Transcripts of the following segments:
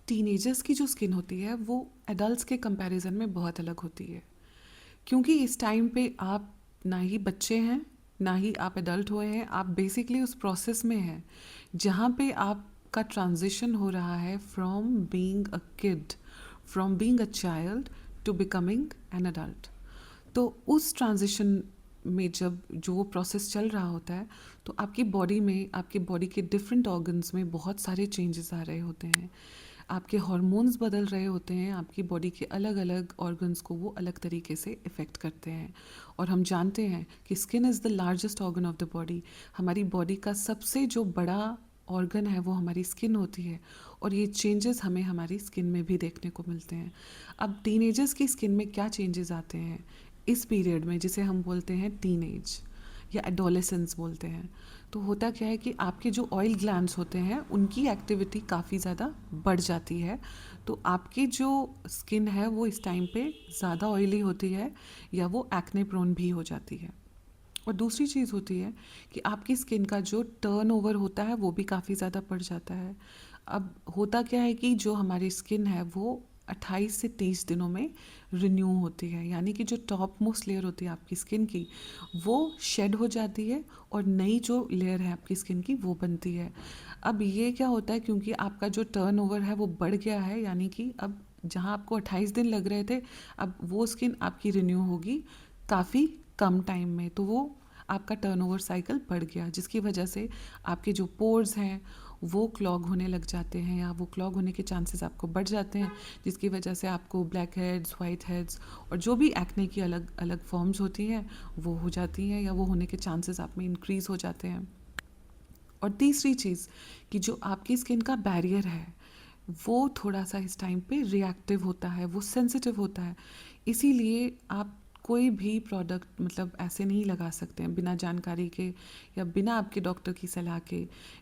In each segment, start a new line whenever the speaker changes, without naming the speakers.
Teenagers की जो skin होती है वो एडल्ट्स के कंपैरिजन में बहुत अलग होती है, क्योंकि इस टाइम पे आप ना ही बच्चे हैं ना ही आप एडल्ट हुए हैं, आप बेसिकली उस प्रोसेस में हैं जहाँ पे आपका ट्रांजिशन हो रहा है from being a kid, from being a child to becoming an adult. तो उस ट्रांजिशन में जब जो वो प्रोसेस चल रहा होता है तो आपकी बॉडी में, आपके बॉडी के डिफरेंट ऑर्गन्स में बहुत सारे चेंजेस आ रहे होते हैं, आपके हार्मोन्स बदल रहे होते हैं, आपकी बॉडी के अलग अलग ऑर्गन्स को वो अलग तरीके से इफ़ेक्ट करते हैं। और हम जानते हैं कि skin is the largest organ of the body. हमारी बॉडी का सबसे जो बड़ा ऑर्गन है वो हमारी स्किन होती है, और ये चेंजेस हमें हमारी स्किन में भी देखने को मिलते हैं। अब टीनेजर्स की स्किन में क्या चेंजेस आते हैं इस पीरियड में, जिसे हम बोलते हैं टीनेज या एडोलेसेंस बोलते हैं, तो होता क्या है कि आपके जो ऑयल ग्लैंड्स होते हैं उनकी एक्टिविटी काफ़ी ज़्यादा बढ़ जाती है। तो आपकी जो स्किन है वो इस टाइम पे ज़्यादा ऑयली होती है या वो एक्ने प्रोन भी हो जाती है। और दूसरी चीज़ होती है कि आपकी स्किन का जो टर्नओवर होता है वो भी काफ़ी ज़्यादा बढ़ जाता है। अब होता क्या है कि जो हमारी स्किन है वो 28 से 30 दिनों में रिन्यू होती है, यानी कि जो टॉप मोस्ट लेयर होती है आपकी स्किन की वो शेड हो जाती है और नई जो लेयर है आपकी स्किन की वो बनती है। अब ये क्या होता है, क्योंकि आपका जो टर्नओवर है वो बढ़ गया है, यानी कि अब जहाँ आपको 28 दिन लग रहे थे अब वो स्किन आपकी रिन्यू होगी काफ़ी कम टाइम में, तो वो आपका टर्नओवर साइकिल बढ़ गया, जिसकी वजह से आपके जो पोर्स हैं वो क्लॉग होने लग जाते हैं या वो क्लॉग होने के चांसेस आपको बढ़ जाते हैं, जिसकी वजह से आपको ब्लैक हेड्स, वाइट हेड्स और जो भी एक्ने की अलग अलग फॉर्म्स होती हैं वो हो जाती हैं या वो होने के चांसेस आप में इंक्रीज़ हो जाते हैं। और तीसरी चीज़ कि जो आपकी स्किन का बैरियर है वो थोड़ा सा इस टाइम पे रिएक्टिव होता है, वो सेंसिटिव होता है, इसीलिए आप कोई भी प्रोडक्ट मतलब ऐसे नहीं लगा सकते हैं बिना जानकारी के या बिना आपके डॉक्टर की सलाह के,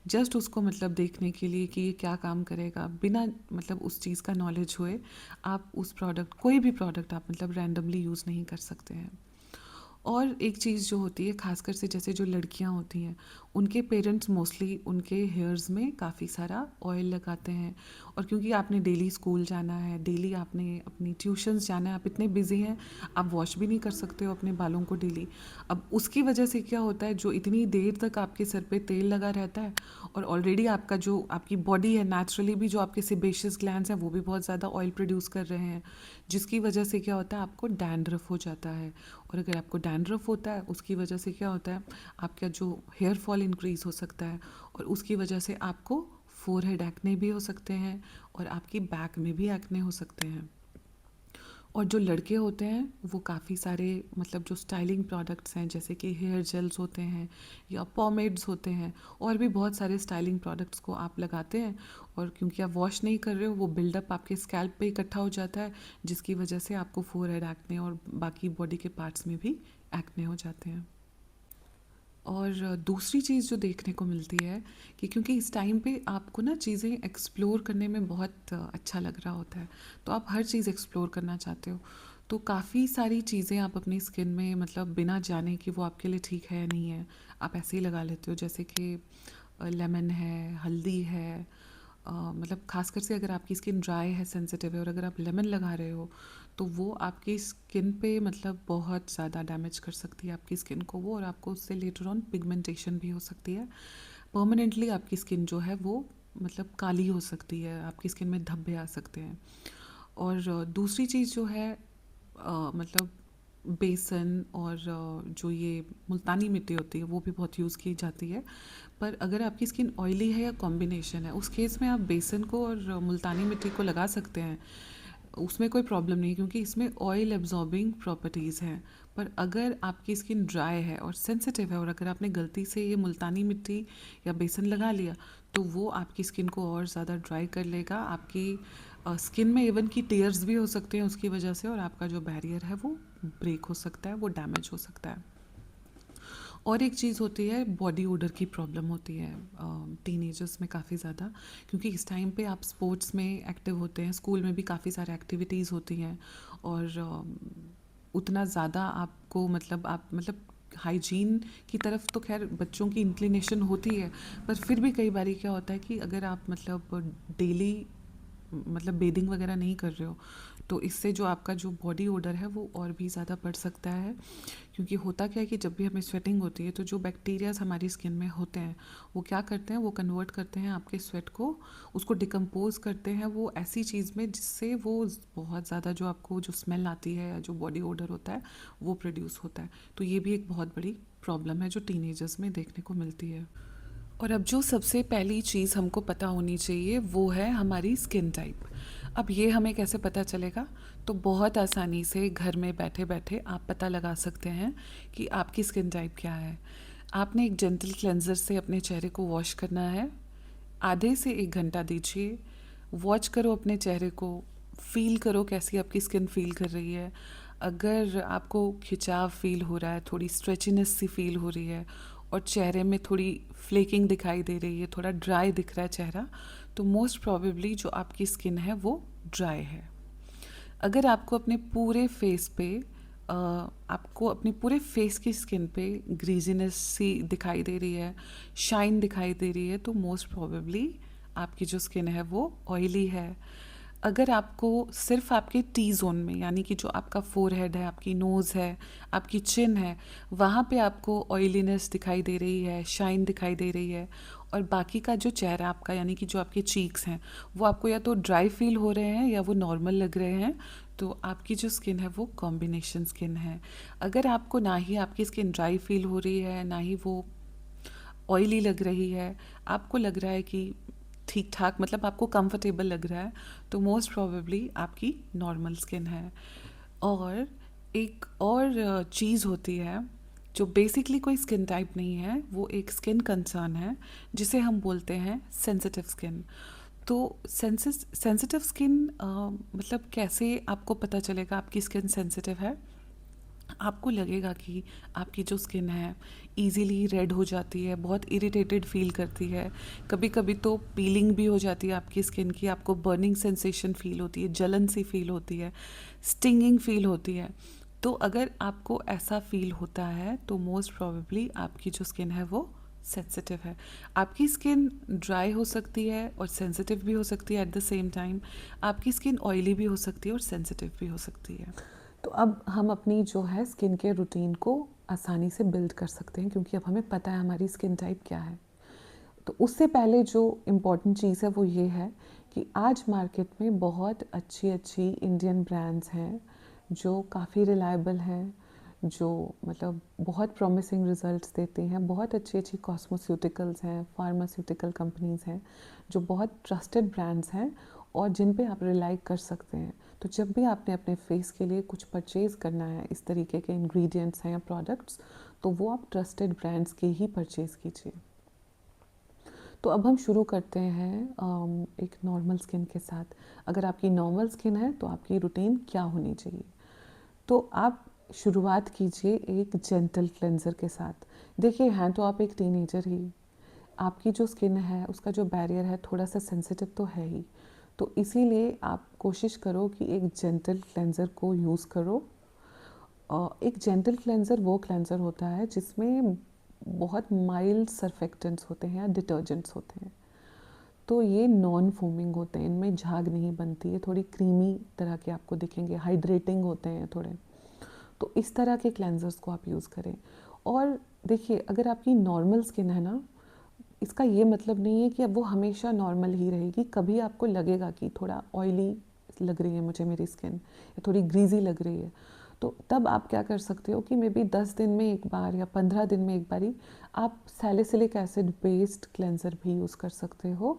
जस्ट उसको मतलब देखने के लिए कि ये क्या काम करेगा, बिना मतलब उस चीज़ का नॉलेज हुए आप उस प्रोडक्ट, कोई भी प्रोडक्ट आप मतलब रैंडमली यूज़ नहीं कर सकते हैं। और एक चीज़ जो होती है ख़ासकर से जैसे जो लड़कियां होती हैं उनके पेरेंट्स मोस्टली उनके हेयर्स में काफ़ी सारा ऑयल लगाते हैं, और क्योंकि आपने डेली स्कूल जाना है, डेली आपने अपनी ट्यूशन्स जाना है, आप इतने बिजी हैं आप वॉश भी नहीं कर सकते हो अपने बालों को डेली। अब उसकी वजह से क्या होता है, जो इतनी देर तक आपके सर पे तेल लगा रहता है और ऑलरेडी आपका जो आपकी बॉडी है नेचुरली भी जो आपके सेबेशियस ग्लैंड्स हैं वो भी बहुत ज़्यादा ऑयल प्रोड्यूस कर रहे हैं, जिसकी वजह से क्या होता है आपको डैंड्रफ हो जाता है। और अगर आपको डैंड्रफ होता है उसकी वजह से क्या होता है आपका जो हेयर फॉल इंक्रीज़ हो सकता है, और उसकी वजह से आपको फोरहेड एक्ने भी हो सकते हैं और आपकी बैक में भी एक्ने हो सकते हैं। और जो लड़के होते हैं वो काफ़ी सारे मतलब जो स्टाइलिंग प्रोडक्ट्स हैं जैसे कि हेयर जेल्स होते हैं या पॉमेड्स होते हैं और भी बहुत सारे स्टाइलिंग प्रोडक्ट्स को आप लगाते हैं, और क्योंकि आप वॉश नहीं कर रहे हो वो बिल्डअप आपके स्कैल्प पे इकट्ठा हो जाता है, जिसकी वजह से आपको फोरहेड एक्ने और बाकी बॉडी के पार्ट्स में भी एक्ने हो जाते हैं। और दूसरी चीज़ जो देखने को मिलती है कि क्योंकि इस टाइम पे आपको ना चीज़ें एक्सप्लोर करने में बहुत अच्छा लग रहा होता है, तो आप हर चीज़ एक्सप्लोर करना चाहते हो, तो काफ़ी सारी चीज़ें आप अपनी स्किन में मतलब बिना जाने कि वो आपके लिए ठीक है या नहीं है आप ऐसे ही लगा लेते हो, जैसे कि लेमन है, हल्दी है, मतलब खासकर से अगर आपकी स्किन ड्राई है, सेंसिटिव है और अगर आप लेमन लगा रहे हो तो वो आपकी स्किन पे मतलब बहुत ज़्यादा डैमेज कर सकती है आपकी स्किन को वो, और आपको उससे लेटर ऑन पिगमेंटेशन भी हो सकती है। परमानेंटली आपकी स्किन जो है वो मतलब काली हो सकती है, आपकी स्किन में धब्बे आ सकते हैं। और दूसरी चीज़ जो है मतलब बेसन और जो ये मुल्तानी मिट्टी होती है वो भी बहुत यूज़ की जाती है, पर अगर आपकी स्किन ऑयली है या कॉम्बिनेशन है उस केस में आप बेसन को और मुल्तानी मिट्टी को लगा सकते हैं, उसमें कोई प्रॉब्लम नहीं क्योंकि इसमें ऑयल एब्जॉर्बिंग प्रॉपर्टीज़ हैं। पर अगर आपकी स्किन ड्राई है और सेंसिटिव है और अगर आपने गलती से ये मुल्तानी मिट्टी या बेसन लगा लिया तो वो आपकी स्किन को और ज़्यादा ड्राई कर लेगा, आपकी स्किन में इवन की टेयर्स भी हो सकते हैं उसकी वजह से, और आपका जो बैरियर है वो ब्रेक हो सकता है, वो डैमेज हो सकता है। और एक चीज़ होती है बॉडी ओडर की प्रॉब्लम होती है टीनेजर्स में काफ़ी ज़्यादा, क्योंकि इस टाइम पे आप स्पोर्ट्स में एक्टिव होते हैं, स्कूल में भी काफ़ी सारे एक्टिविटीज़ होती हैं, और उतना ज़्यादा आपको मतलब आप मतलब हाइजीन की तरफ तो खैर बच्चों की इंक्लिनेशन होती है, पर फिर भी कई बारी क्या होता है कि अगर आप मतलब डेली मतलब बेदिंग वगैरह नहीं कर रहे हो, तो इससे जो आपका जो बॉडी ओडर है वो और भी ज़्यादा बढ़ सकता है। क्योंकि होता क्या है कि जब भी हमें स्वेटिंग होती है तो जो बैक्टीरियाज हमारी स्किन में होते हैं वो क्या करते हैं, वो कन्वर्ट करते हैं आपके स्वेट को, उसको डिकम्पोज करते हैं वो ऐसी चीज़ में जिससे वो बहुत ज़्यादा जो आपको जो स्मेल आती है या जो बॉडी ओडर होता है वो प्रोड्यूस होता है। तो ये भी एक बहुत बड़ी प्रॉब्लम है जो टीनेजर्स में देखने को मिलती है। और अब जो सबसे पहली चीज़ हमको पता होनी चाहिए वो है हमारी स्किन टाइप। अब ये हमें कैसे पता चलेगा? तो बहुत आसानी से घर में बैठे बैठे आप पता लगा सकते हैं कि आपकी स्किन टाइप क्या है। आपने एक जेंटल क्लेंजर से अपने चेहरे को वॉश करना है, आधे से 1 घंटा दीजिए, वॉच करो अपने चेहरे को, फील करो कैसी आपकी स्किन फील कर रही है। अगर आपको खिंचाव फील हो रहा है, थोड़ी स्ट्रेचिनेस सी फील हो रही है और चेहरे में थोड़ी फ्लेकिंग दिखाई दे रही है, थोड़ा ड्राई दिख रहा है चेहरा, तो मोस्ट प्रोबेबली जो आपकी स्किन है वो ड्राई है। अगर आपको अपने पूरे फेस पे आपको अपने पूरे फेस की स्किन पे ग्रीजीनेस सी दिखाई दे रही है, शाइन दिखाई दे रही है, तो मोस्ट प्रोबेबली आपकी जो स्किन है वो ऑयली है। अगर आपको सिर्फ आपके टी जोन में, यानी कि जो आपका फोरहेड है, आपकी नोज़ है, आपकी चिन है, वहाँ पे आपको ऑयलीनेस दिखाई दे रही है, शाइन दिखाई दे रही है, और बाकी का जो चेहरा आपका, यानी कि जो आपके चीक्स हैं, वो आपको या तो ड्राई फील हो रहे हैं या वो नॉर्मल लग रहे हैं, तो आपकी जो स्किन है वो कॉम्बिनेशन स्किन है। अगर आपको ना ही आपकी स्किन ड्राई फील हो रही है, ना ही वो ऑयली लग रही है, आपको लग रहा है कि ठीक ठाक, मतलब आपको कंफर्टेबल लग रहा है, तो मोस्ट प्रोबेबली आपकी नॉर्मल स्किन है। और एक और चीज़ होती है जो बेसिकली कोई स्किन टाइप नहीं है, वो एक स्किन कंसर्न है जिसे हम बोलते हैं सेंसिटिव स्किन। तो सेंसिटिव स्किन मतलब कैसे आपको पता चलेगा आपकी स्किन सेंसिटिव है? आपको लगेगा कि आपकी जो स्किन है ईज़िली रेड हो जाती है, बहुत इरिटेटेड फ़ील करती है, कभी कभी तो पीलिंग भी हो जाती है आपकी स्किन की, आपको बर्निंग सेंसेशन फ़ील होती है, जलन सी फ़ील होती है, स्टिंगिंग फ़ील होती है। तो अगर आपको ऐसा फ़ील होता है तो मोस्ट प्रोबेबली आपकी जो स्किन है वो सेंसिटिव है। आपकी स्किन ड्राई हो सकती है और सेंसिटिव भी हो सकती है एट द सेम टाइम। आपकी स्किन ऑयली भी हो सकती है और सेंसिटिव भी हो सकती है। तो अब हम अपनी जो है स्किन केयर रूटीन को आसानी से बिल्ड कर सकते हैं, क्योंकि अब हमें पता है हमारी स्किन टाइप क्या है। तो उससे पहले जो इम्पॉर्टेंट चीज़ है वो ये है कि आज मार्केट में बहुत अच्छी अच्छी इंडियन ब्रांड्स हैं जो काफ़ी रिलायबल हैं, जो मतलब बहुत प्रॉमिसिंग रिजल्ट्स देते हैं। बहुत अच्छी अच्छी कॉस्मोस्यूटिकल्स हैं, फार्मास्यूटिकल कंपनीज़ हैं जो बहुत ट्रस्टेड ब्रांड्स हैं और जिन पे आप रिलाई कर सकते हैं। तो जब भी आपने अपने फेस के लिए कुछ परचेज़ करना है, इस तरीके के इंग्रेडिएंट्स हैं या प्रोडक्ट्स, तो वो आप ट्रस्टेड ब्रांड्स के ही परचेज़ कीजिए। तो अब हम शुरू करते हैं एक नॉर्मल स्किन के साथ। अगर आपकी नॉर्मल स्किन है तो आपकी रूटीन क्या होनी चाहिए? तो आप शुरुआत कीजिए एक जेंटल क्लेंज़र के साथ। देखिए, हैं तो आप एक टीनेजर ही, आपकी जो स्किन है उसका जो बैरियर है थोड़ा सा सेंसिटिव तो है ही, तो इसीलिए आप कोशिश करो कि एक जेंटल क्लेंज़र को यूज़ करो। एक जेंटल क्लेंज़र वो क्लेंज़र होता है जिसमें बहुत माइल्ड सर्फेक्टेंट्स होते हैं या डिटर्जेंट्स होते हैं, तो ये नॉन फोमिंग होते हैं, इनमें झाग नहीं बनती है, थोड़ी क्रीमी तरह के आपको दिखेंगे, हाइड्रेटिंग होते हैं थोड़े। तो इस तरह के क्लेंजर्स को आप यूज़ करें। और देखिए, अगर आपकी नॉर्मल स्किन है ना, इसका ये मतलब नहीं है कि अब वो हमेशा नॉर्मल ही रहेगी। कभी आपको लगेगा कि थोड़ा ऑयली लग रही है मुझे मेरी स्किन, या थोड़ी ग्रीजी लग रही है, तो तब आप क्या कर सकते हो कि मे बी 10 दिन में एक बार या 15 दिन में एक बारी आप सैलिसिलिक एसिड बेस्ड क्लेंजर भी यूज़ कर सकते हो,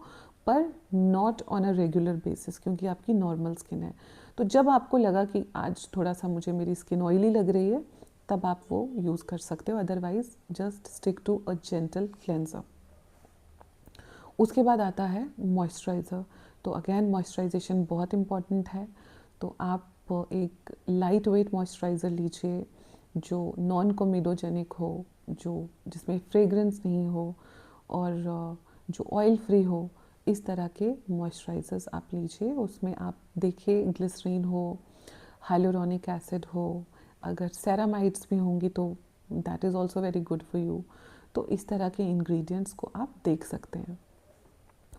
पर not on a regular basis, क्योंकि आपकी नॉर्मल स्किन है। तो जब आपको लगा कि आज थोड़ा सा मुझे मेरी स्किन ऑयली लग रही है, तब आप वो यूज़ कर सकते हो, otherwise just stick to a gentle cleanser. उसके बाद आता है मॉइस्चराइज़र। तो अगेन मॉइस्चराइजेशन बहुत इम्पॉर्टेंट है। तो आप एक लाइट वेट मॉइस्चराइज़र लीजिए जो नॉन कोमेडोजेनिक हो, जो जिसमें फ्रेग्रेंस नहीं हो और जो ऑयल फ्री हो। इस तरह के मॉइस्चराइज़र्स आप लीजिए। उसमें आप देखिए ग्लिसरीन हो, हाइलोरोनिक एसिड हो, अगर सेरामाइड्स भी होंगी तो that is also very good for you. तो इस तरह के इंग्रेडिएंट्स को आप देख सकते हैं।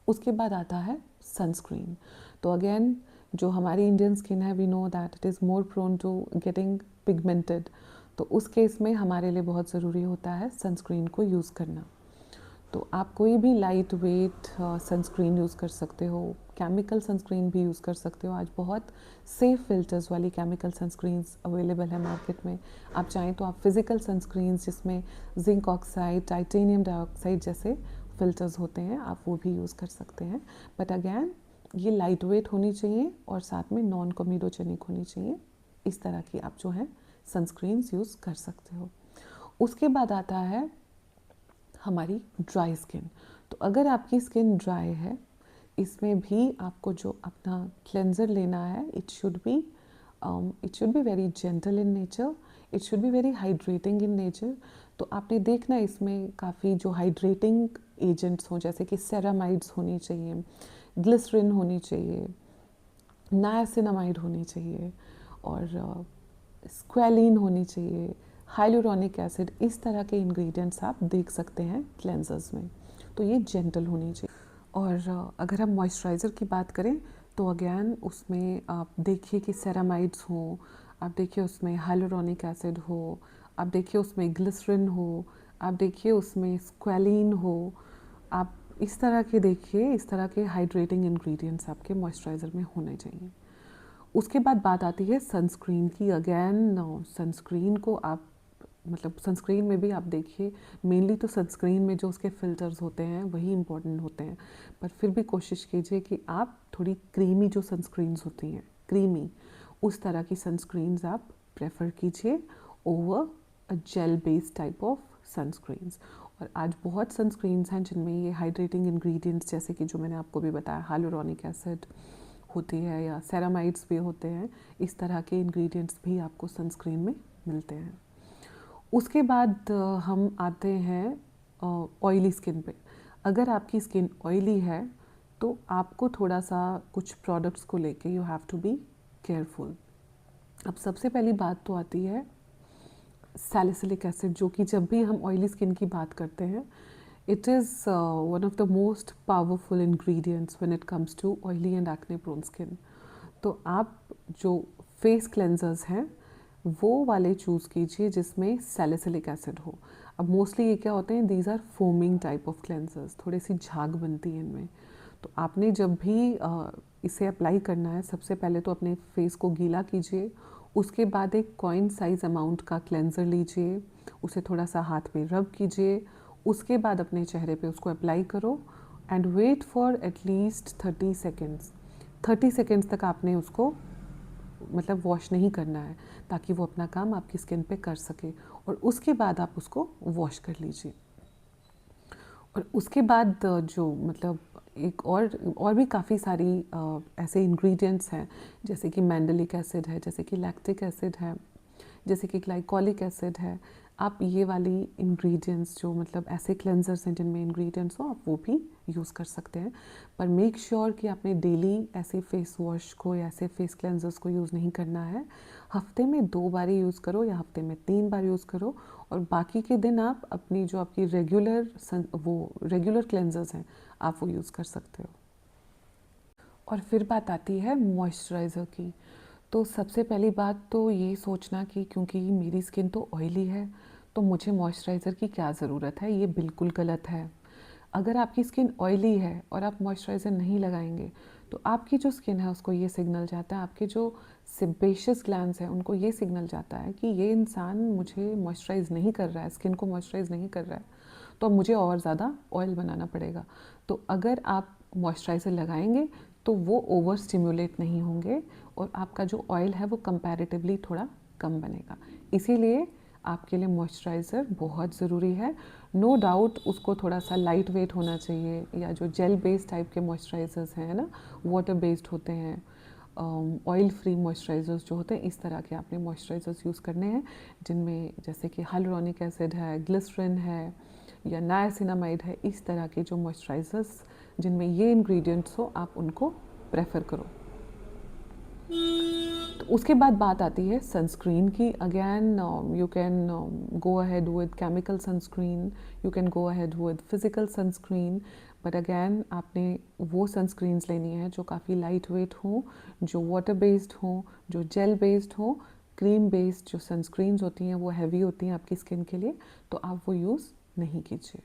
उसके बाद आता है सनस्क्रीन। तो अगेन जो हमारी इंडियन स्किन है, we know that it is more prone to getting pigmented, तो उस केस में हमारे लिए बहुत ज़रूरी होता है सनस्क्रीन को यूज़ करना। तो आप कोई भी लाइट वेट सनस्क्रीन यूज़ कर सकते हो, केमिकल सनस्क्रीन भी यूज़ कर सकते हो। आज बहुत सेफ फिल्टर्स वाली केमिकल सनस्क्रीन्स अवेलेबल है मार्केट में। आप चाहें तो आप फिज़िकल सनस्क्रीन्स जिसमें जिंक ऑक्साइड, टाइटेनियम डाइऑक्साइड जैसे फिल्टर्स होते हैं, आप वो भी यूज़ कर सकते हैं। बट अगैन ये लाइट वेट होनी चाहिए और साथ में नॉन कॉमेडोजेनिक होनी चाहिए। इस तरह की आप जो है सनस्क्रीन्स यूज़ कर सकते हो। उसके बाद आता है हमारी ड्राई स्किन। तो अगर आपकी स्किन ड्राई है, इसमें भी आपको जो अपना क्लेंजर लेना है, it should be very gentle in nature, it should be very hydrating in nature. तो आपने देखना इसमें काफ़ी जो हाइड्रेटिंग एजेंट्स हों, जैसे कि सेरामाइड्स होनी चाहिए, ग्लिसरिन होनी चाहिए, नायासिनामाइड होनी चाहिए और स्क्वेलिन होनी चाहिए, हाइलुरोनिक एसिड, इस तरह के इंग्रेडिएंट्स आप देख सकते हैं क्लेंजर्स में। तो ये जेंटल होनी चाहिए। और अगर हम मॉइस्चराइज़र की बात करें तो अगेन उसमें आप देखिए कि सेरामाइड्स हों, आप देखिए उसमें हाइलुरोनिक एसिड हो, आप देखिए उसमें ग्लिसरिन हो, आप देखिए उसमें स्क्वेलिन हो, आप इस तरह के देखिए, इस तरह के हाइड्रेटिंग इंग्रेडिएंट्स आपके मॉइस्चराइज़र में होने चाहिए। उसके बाद बात आती है सनस्क्रीन की। अगेन सनस्क्रीन को आप मतलब सनस्क्रीन में भी आप देखिए, मेनली तो सनस्क्रीन में जो उसके फ़िल्टर्स होते हैं वही इम्पोर्टेंट होते हैं, पर फिर भी कोशिश कीजिए कि आप थोड़ी क्रीमी जो सनस्क्रीन्स होती हैं, क्रीमी उस तरह की सनस्क्रीन्स आप प्रेफर कीजिए over a gel based type of sunscreens. और आज बहुत सनस्क्रीन्स हैं जिनमें ये हाइड्रेटिंग इंग्रेडिएंट्स जैसे कि जो मैंने आपको भी बताया, हाइलुरोनिक एसिड होती है या सेरामाइड्स भी होते हैं, इस तरह के इंग्रेडिएंट्स भी आपको सनस्क्रीन में मिलते हैं। उसके बाद हम आते हैं ऑयली स्किन पे। अगर आपकी स्किन ऑयली है तो आपको थोड़ा सा कुछ प्रोडक्ट्स को लेके you have to be careful. अब सबसे पहली बात तो आती है सैलिसिलिक एसिड, जो कि जब भी हम ऑयली स्किन की बात करते हैं, it is one of the most powerful ingredients when it comes to oily and acne prone skin. तो आप जो फेस क्लेंजर्स हैं वो वाले चूज़ कीजिए जिसमें सैलिसिलिक एसिड हो। अब मोस्टली ये क्या होते हैं, these are foaming type of cleansers, थोड़ी सी झाग बनती है इनमें। तो आपने जब भी इसे अप्लाई करना है, सबसे पहले तो अपने फेस को गीला कीजिए, उसके बाद एक कॉइन साइज़ अमाउंट का क्लेंजर लीजिए, उसे थोड़ा सा हाथ पे रब कीजिए, उसके बाद अपने चेहरे पे उसको अप्लाई करो and wait for at least 30 seconds. 30 seconds तक आपने उसको मतलब वॉश नहीं करना है, ताकि वो अपना काम आपकी स्किन पे कर सके, और उसके बाद आप उसको वॉश कर लीजिए। और उसके बाद जो मतलब एक और भी काफ़ी सारी ऐसे इंग्रेडिएंट्स हैं, जैसे कि मैंडलिक एसिड है, जैसे कि लैक्टिक एसिड है, जैसे कि ग्लाइकोलिक एसिड है। आप ये वाली इंग्रेडिएंट्स जो मतलब ऐसे क्लेंजर्स हैं जिनमें इंग्रेडिएंट्स हो, आप वो भी यूज़ कर सकते हैं। पर मेक श्योर कि आपने डेली ऐसे फेस वॉश को या ऐसे फेस क्लेंजर्स को यूज़ नहीं करना है। हफ्ते में 2 बार ही यूज़ करो या हफ्ते में 3 बार यूज़ करो, और बाकी के दिन आप अपनी जो आपकी रेगुलर क्लेंजर्स हैं आप वो यूज़ कर सकते हो। और फिर बात आती है मॉइस्चराइज़र की। तो सबसे पहली बात तो ये सोचना कि क्योंकि मेरी स्किन तो ऑयली है तो मुझे मॉइस्चराइज़र की क्या ज़रूरत है, ये बिल्कुल गलत है। अगर आपकी स्किन ऑयली है और आप मॉइस्चराइज़र नहीं लगाएंगे तो आपकी जो स्किन है उसको ये सिग्नल जाता है, आपके जो सेबेशियस ग्लैंड्स हैं उनको ये सिग्नल जाता है कि ये इंसान मुझे मॉइस्चराइज़ नहीं कर रहा है, स्किन को मॉइस्चराइज़ नहीं कर रहा है, तो अब मुझे और ज़्यादा ऑयल बनाना पड़ेगा। तो अगर आप मॉइस्चराइज़र लगाएंगे तो वो ओवर स्टिमुलेट नहीं होंगे और आपका जो ऑयल है वो कंपैरेटिवली थोड़ा कम बनेगा। इसीलिए आपके लिए मॉइस्चराइज़र बहुत ज़रूरी है। नो डाउट उसको थोड़ा सा लाइट वेट होना चाहिए, या जो जेल बेस्ड टाइप के मॉइस्चराइज़र्स हैं ना, वाटर बेस्ड होते हैं, ऑयल फ्री मॉइस्चराइज़र्स जो होते हैं, इस तरह के आपने मॉइस्चराइज़र्स यूज़ करने हैं जिनमें जैसे कि हाइलुरोनिक एसिड है, ग्लिसरिन है या नायासिनामाइड है। इस तरह के जो मॉइस्चराइज़र्स जिनमें ये इंग्रेडिएंट्स हो, आप उनको प्रेफर करो। तो उसके बाद बात आती है सनस्क्रीन की। Again you can go ahead with chemical sunscreen, you can go ahead with physical sunscreen, but again आपने वो सनस्क्रीन्स लेनी है जो काफ़ी लाइट वेट हो, जो वाटर बेस्ड हो, जो जेल बेस्ड हो। क्रीम बेस्ड जो सनस्क्रीन्स होती हैं वो हैवी होती हैं आपकी स्किन के लिए, तो आप वो यूज़ नहीं कीजिए।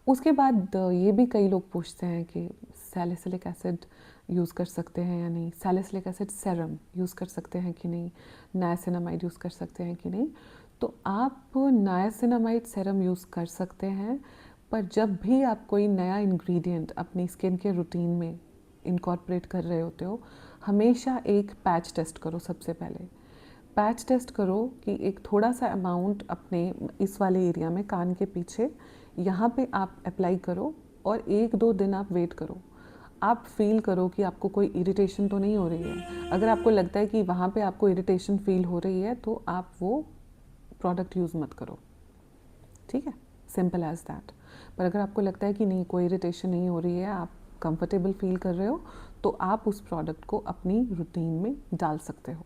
उसके बाद ये भी कई लोग पूछते हैं कि सैलिसिलिक एसिड यूज़ कर सकते हैं या नहीं, सैलिसिलिक एसिड सेरम यूज़ कर सकते हैं कि नहीं, नायासिनामाइड यूज़ कर सकते हैं कि नहीं। तो आप नायासिनामाइड सेरम यूज़ कर सकते हैं, पर जब भी आप कोई नया इंग्रेडिएंट अपनी स्किन के रूटीन में इनकॉर्पोरेट कर रहे होते हो, हमेशा एक पैच टेस्ट करो। सबसे पहले पैच टेस्ट करो कि एक थोड़ा सा अमाउंट अपने इस वाले एरिया में, कान के पीछे, यहाँ पे आप अप्लाई करो और 1-2 दिन आप वेट करो। आप फील करो कि आपको कोई इरिटेशन तो नहीं हो रही है। अगर आपको लगता है कि वहाँ पे आपको इरिटेशन फील हो रही है तो आप वो प्रोडक्ट यूज़ मत करो, ठीक है, सिंपल एज दैट। पर अगर आपको लगता है कि नहीं, कोई इरिटेशन नहीं हो रही है, आप कंफर्टेबल फील कर रहे हो, तो आप उस प्रोडक्ट को अपनी रूटीन में डाल सकते हो।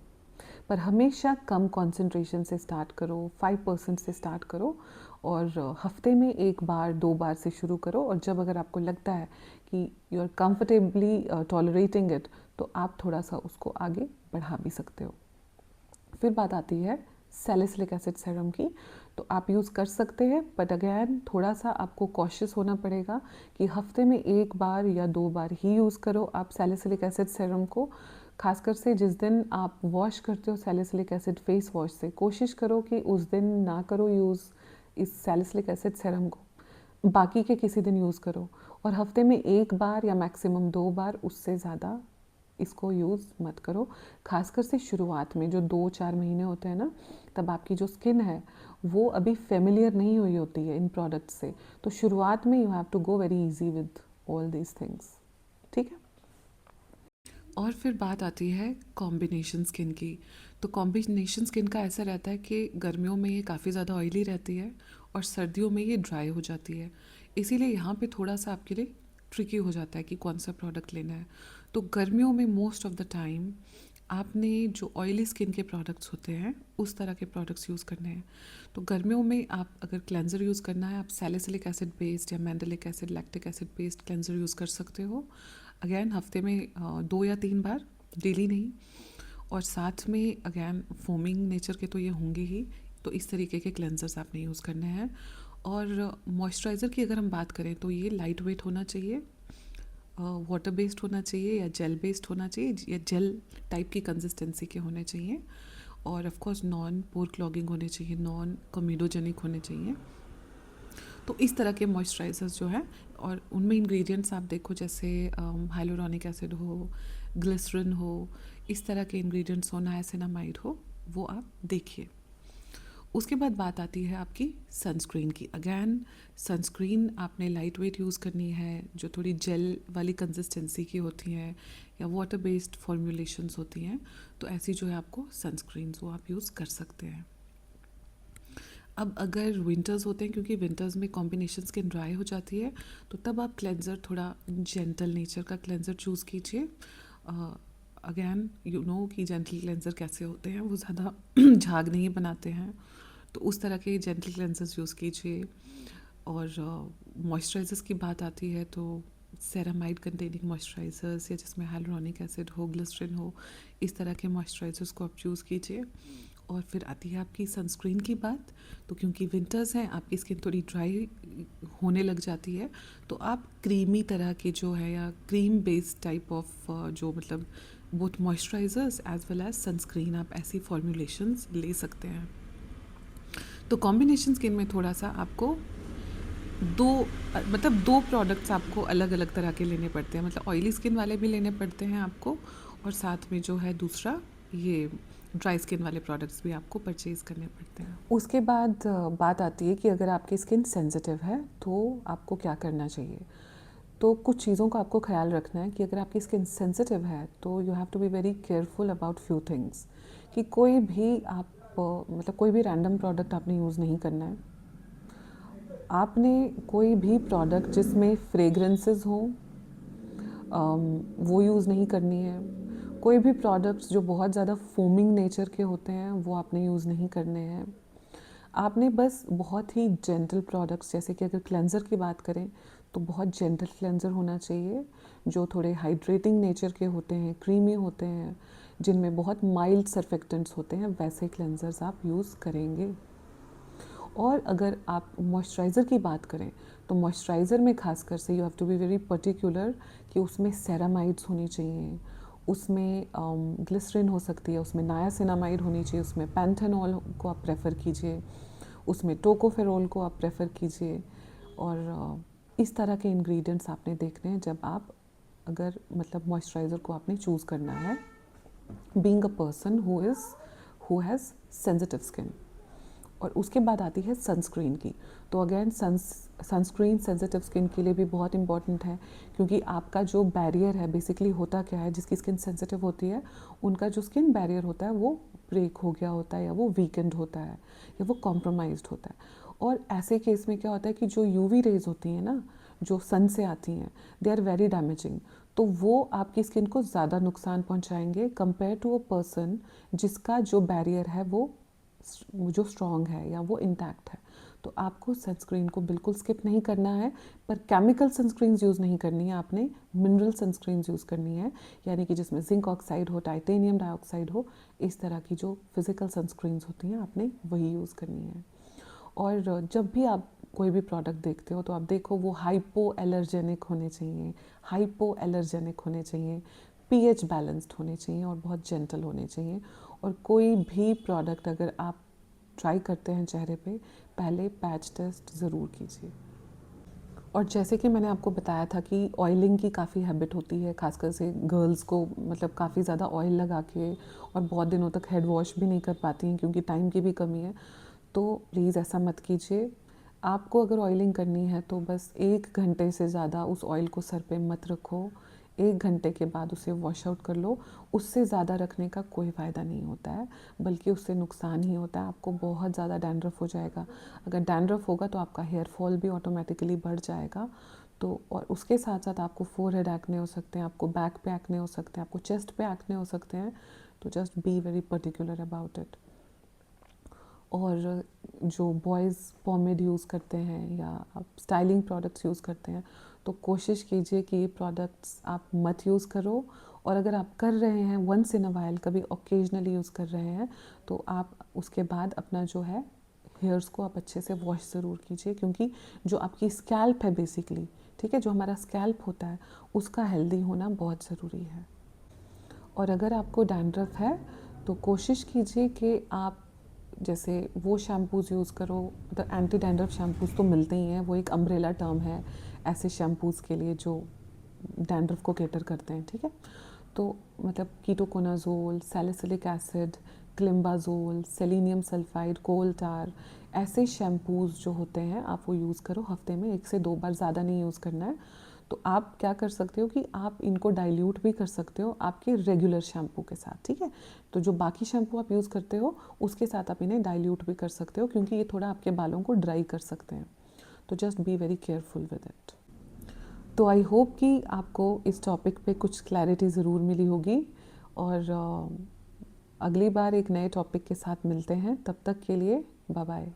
पर हमेशा कम कंसंट्रेशन से स्टार्ट करो, 5% से स्टार्ट करो, और हफ्ते में 1 बार 2 बार से शुरू करो। और जब अगर आपको लगता है कि you are comfortably tolerating it, तो आप थोड़ा सा उसको आगे बढ़ा भी सकते हो। फिर बात आती है सैलिसिलिक एसिड सेरम की। तो आप यूज़ कर सकते हैं, बट अगेन थोड़ा सा आपको कॉशियस होना पड़ेगा कि हफ्ते में 1 बार या 2 बार ही यूज़ करो आप सैलिसिलिक एसिड सेरम को। खासकर से जिस दिन आप वॉश करते हो सैलिसिलिक एसिड फेस वॉश से, कोशिश करो कि उस दिन ना करो यूज़ इस सैलिसिलिक एसिड सेरम को, बाकी के किसी दिन यूज़ करो। और हफ्ते में 1 बार या मैक्सिमम 2 बार, उससे ज़्यादा इसको यूज़ मत करो। खासकर से शुरुआत में जो 2-4 महीने होते हैं ना, तब आपकी जो स्किन है वो अभी फेमिलियर नहीं हुई होती है इन प्रोडक्ट से। तो शुरुआत में you have to go very easy with all these things, ठीक है। और फिर बात आती है कॉम्बिनेशन स्किन की। तो कॉम्बिनेशन स्किन का ऐसा रहता है कि गर्मियों में ये काफ़ी ज़्यादा ऑयली रहती है और सर्दियों में ये ड्राई हो जाती है। इसीलिए यहाँ पे थोड़ा सा आपके लिए ट्रिकी हो जाता है कि कौन सा प्रोडक्ट लेना है। तो गर्मियों में मोस्ट ऑफ द टाइम आपने जो ऑयली स्किन के प्रोडक्ट्स होते हैं उस तरह के प्रोडक्ट्स यूज़ करने हैं। तो गर्मियों में आप अगर क्लेंजर यूज़ करना है, आप सैलिसिलिक एसिड बेस्ड या mandelic acid, lactic acid based cleanser use कर सकते हो। अगेन हफ्ते में 2 या 3 बार, डेली नहीं। और साथ में अगेन फोमिंग नेचर के तो ये होंगे ही, तो इस तरीके के क्लेंजर्स आपने यूज़ करने हैं। और मॉइस्चराइज़र की अगर हम बात करें तो ये लाइट वेट होना चाहिए, वाटर बेस्ड होना चाहिए या जेल बेस्ड होना चाहिए, या जेल टाइप की कंसिस्टेंसी के होने चाहिए। और of course non pore clogging होने चाहिए, नॉन कोमेडोजेनिक होने चाहिए। तो इस तरह के मॉइस्चराइज़र्स जो है, और उनमें इंग्रेडिएंट्स आप देखो, जैसे हाइलोरॉनिक एसिड हो, ग्लिसरीन हो, इस तरह के इंग्रेडिएंट्स हो, नायासिनामाइड हो, वो आप देखिए। उसके बाद बात आती है आपकी सनस्क्रीन की। अगेन सनस्क्रीन आपने लाइट वेट यूज़ करनी है, जो थोड़ी जेल वाली कंसिस्टेंसी की होती हैं या वाटर बेस्ड फॉर्मूलेशंस होती हैं। तो ऐसी जो है आपको सनस्क्रीन्स वो आप यूज़ कर सकते हैं। अब अगर विंटर्स होते हैं, क्योंकि विंटर्स में कॉम्बिनेशन स्किन ड्राई हो जाती है, तो तब आप क्लेंजर थोड़ा जेंटल नेचर का क्लेंजर चूज़ कीजिए। अगेन यू नो कि जेंटल क्लेंजर कैसे होते हैं, वो ज़्यादा झाग नहीं बनाते हैं, तो उस तरह के जेंटल क्लेंजर्स यूज़ कीजिए। और मॉइस्चराइज़र्स की बात आती है तो सेरामाइड कंटेनिंग मॉइस्चराइज़र्स, या जिसमें हाइलोरॉनिक एसिड हो, ग्लिसरीन हो, इस तरह के मॉइस्चराइज़र्स को आप चूज़ कीजिए। और फिर आती है आपकी सनस्क्रीन की बात। तो क्योंकि विंटर्स हैं, आपकी स्किन थोड़ी ड्राई होने लग जाती है, तो आप क्रीमी तरह के जो है, या क्रीम बेस्ड टाइप ऑफ जो मतलब both moisturisers as well as sunscreen, आप ऐसी फॉर्मूलेशंस ले सकते हैं। तो कॉम्बिनेशन स्किन में थोड़ा सा आपको दो प्रोडक्ट्स आपको अलग अलग तरह के लेने पड़ते हैं। मतलब ऑयली स्किन वाले भी लेने पड़ते हैं आपको, और साथ में जो है दूसरा ये ड्राई स्किन वाले प्रोडक्ट्स भी आपको परचेज़ करने पड़ते हैं। उसके बाद बात आती है कि अगर आपकी स्किन सेंसिटिव है तो आपको क्या करना चाहिए। तो कुछ चीज़ों का आपको ख्याल रखना है कि अगर आपकी स्किन सेंसिटिव है तो you have to be very careful about few things, कि कोई भी आप मतलब कोई भी रैंडम प्रोडक्ट आपने यूज़ नहीं करना है। आपने कोई भी प्रोडक्ट जिसमें फ्रेगरेंसेस हो वो यूज़ नहीं करनी है। कोई भी प्रोडक्ट्स जो बहुत ज़्यादा फोमिंग नेचर के होते हैं वो आपने यूज़ नहीं करने हैं। आपने बस बहुत ही जेंटल प्रोडक्ट्स, जैसे कि अगर क्लेंज़र की बात करें तो बहुत जेंटल क्लेंज़र होना चाहिए, जो थोड़े हाइड्रेटिंग नेचर के होते हैं, क्रीमी होते हैं, जिनमें बहुत माइल्ड सर्फेक्टेंट्स होते हैं, वैसे क्लेंज़र्स आप यूज़ करेंगे। और अगर आप मॉइस्चराइज़र की बात करें तो मॉइस्चराइज़र में खासकर से you have to be very particular कि उसमें सेरामाइड्स होनी चाहिए, उसमें ग्लिसरीन हो सकती है, उसमें नायासिनामाइड होनी चाहिए, उसमें पैंथेनॉल को आप प्रेफर कीजिए, उसमें टोकोफेरोल को आप प्रेफर कीजिए। और इस तरह के इंग्रेडिएंट्स आपने देखने हैं जब आप अगर मतलब मॉइस्चराइज़र को आपने चूज़ करना है, being a person who has sensitive skin. और उसके बाद आती है सनस्क्रीन की। तो अगेन सनस्क्रीन सेंसिटिव स्किन के लिए भी बहुत इंपॉर्टेंट है, क्योंकि आपका जो बैरियर है, बेसिकली होता क्या है, जिसकी स्किन सेंसिटिव होती है उनका जो स्किन बैरियर होता है वो ब्रेक हो गया होता है, या वो वीकेंड होता है, या वो कॉम्प्रोमाइज्ड होता है। और ऐसे केस में क्या होता है कि जो यूवी रेज होती हैं ना, जो सन से आती हैं, दे आर वेरी डैमेजिंग। तो वो आपकी स्किन को ज़्यादा नुकसान पहुंचाएंगे कंपेयर टू अ पर्सन जिसका जो बैरियर है वो जो स्ट्रॉन्ग है या वो इंटैक्ट है। तो आपको सनस्क्रीन को बिल्कुल स्किप नहीं करना है, पर केमिकल सनस्क्रीन्स यूज़ नहीं करनी है, आपने मिनरल सनस्क्रीन्स यूज़ करनी है, यानी कि जिसमें जिंक ऑक्साइड हो, टाइटेनियम डाइऑक्साइड हो, इस तरह की जो फिजिकल सनस्क्रीन्स होती हैं आपने वही यूज़ करनी है। और जब भी आप कोई भी प्रोडक्ट देखते हो तो आप देखो वो हाइपो एलर्जेनिक होने चाहिए, हाइपो एलर्जेनिक होने चाहिए, पीएच बैलेंस्ड होने चाहिए और बहुत जेंटल होने चाहिए। और कोई भी प्रोडक्ट अगर आप ट्राई करते हैं चेहरे पे, पहले पैच टेस्ट ज़रूर कीजिए। और जैसे कि मैंने आपको बताया था कि ऑयलिंग की काफ़ी हैबिट होती है, खासकर से गर्ल्स को, मतलब काफ़ी ज़्यादा ऑयल लगा के और बहुत दिनों तक हेड वॉश भी नहीं कर पाती हैं क्योंकि टाइम की भी कमी है। तो प्लीज़ ऐसा मत कीजिए। आपको अगर ऑयलिंग करनी है तो बस 1 घंटे से ज़्यादा उस ऑयल को सर पे मत रखो, 1 घंटे के बाद उसे वॉश आउट कर लो। उससे ज़्यादा रखने का कोई फ़ायदा नहीं होता है, बल्कि उससे नुकसान ही होता है, आपको बहुत ज़्यादा डैंड्रफ हो जाएगा। अगर डैंड्रफ होगा तो आपका हेयर फॉल भी ऑटोमेटिकली बढ़ जाएगा। तो और उसके साथ साथ आपको फोरहेड एक्ने हो सकते हैं, आपको बैक पे एक्ने हो सकते हैं, आपको चेस्ट पे एक्ने हो सकते हैं। तो just be very particular about it. और जो बॉयज़ पोमेड यूज़ करते हैं या आप स्टाइलिंग प्रोडक्ट्स यूज़ करते हैं, तो कोशिश कीजिए कि ये प्रोडक्ट्स आप मत यूज़ करो। और अगर आप कर रहे हैं वंस इन अ वाइल, कभी ओकेजनली यूज़ कर रहे हैं, तो आप उसके बाद अपना जो है हेयर्स को आप अच्छे से वॉश ज़रूर कीजिए, क्योंकि जो आपकी स्कैल्प है बेसिकली, ठीक है, जो हमारा स्कैल्प होता है उसका हेल्दी होना बहुत ज़रूरी है। और अगर आपको डैंड्रफ है तो कोशिश कीजिए कि आप जैसे वो शैम्पूज़ यूज़ करो, मतलब एंटी डैंड्रफ शैम्पूज़ तो मिलते ही हैं, वो एक अम्ब्रेला टर्म है ऐसे शैम्पूज़ के लिए जो डैंड्रफ को कैटर करते हैं, ठीक है। तो मतलब ketoconazole, salicylic acid, climbazole, selenium sulphide, coal tar, ऐसे शैम्पूज़ जो होते हैं आप वो यूज़ करो। हफ्ते में 1 से 2 बार, ज़्यादा नहीं यूज़ करना है। तो आप क्या कर सकते हो कि आप इनको डाइल्यूट भी कर सकते हो आपके रेगुलर शैम्पू के साथ, ठीक है। तो जो बाकी शैम्पू आप यूज़ करते हो उसके साथ आप इन्हें डाइल्यूट भी कर सकते हो, क्योंकि ये थोड़ा आपके बालों को ड्राई कर सकते हैं। तो just be very careful with it. तो आई होप कि आपको इस टॉपिक पे कुछ क्लैरिटी ज़रूर मिली होगी। और अगली बार एक नए टॉपिक के साथ मिलते हैं, तब तक के लिए बाय बाय।